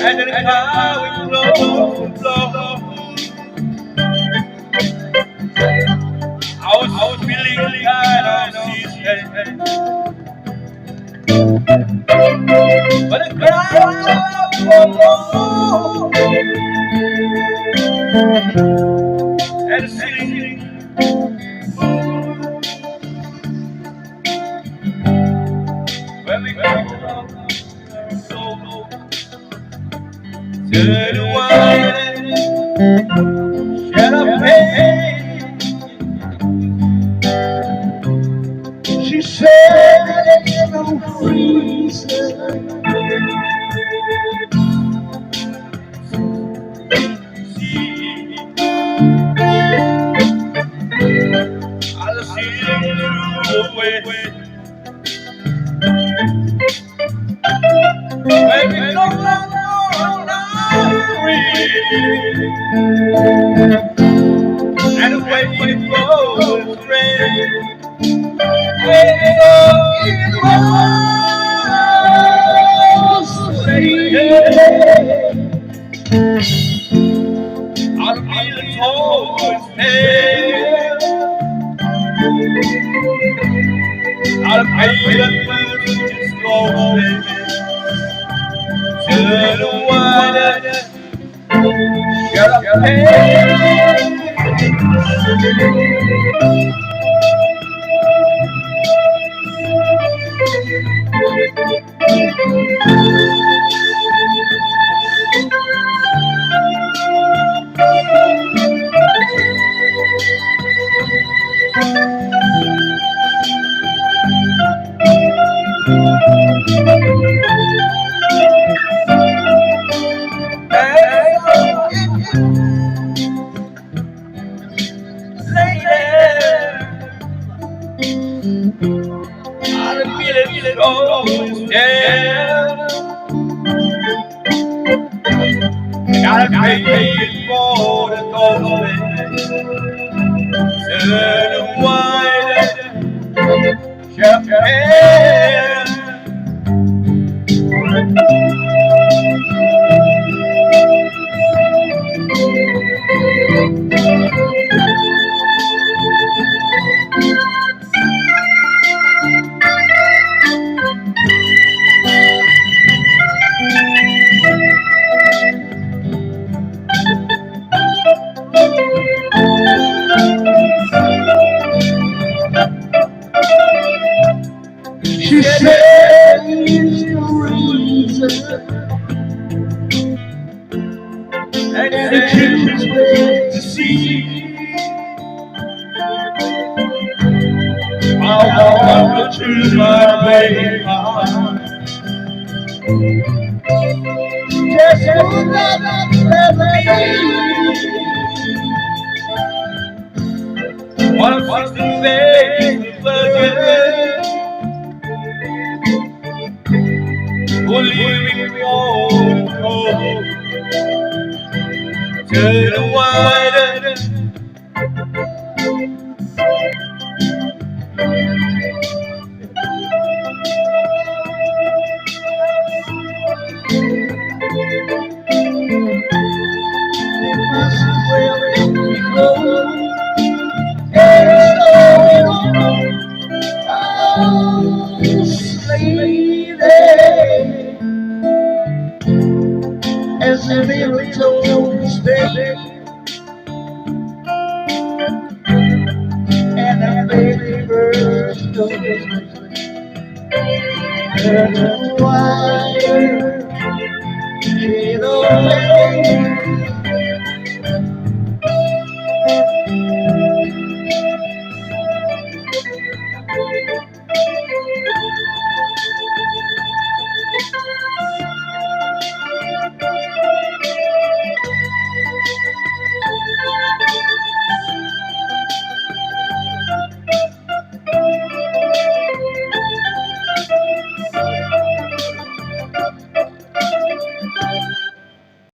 And then how it flows and flows. I was feeling kind of seasick, but the crowd and singing. When we go so low to the wine, shut up, hey. She said it's no reason. I'll see you away. Baby, no, and the way it flows rain. When it was I'll be the tallest man. I'll be the first closest to the water. Shut up, hey. Gotta pay for the gold to the wine, champagne. She said it's the reason, and it keeps me to see. I want to my baby heart. Just will not let me. What a fucking thing to leaving home to the water. As if it was told to stay, and the baby birds goes and the wire get away.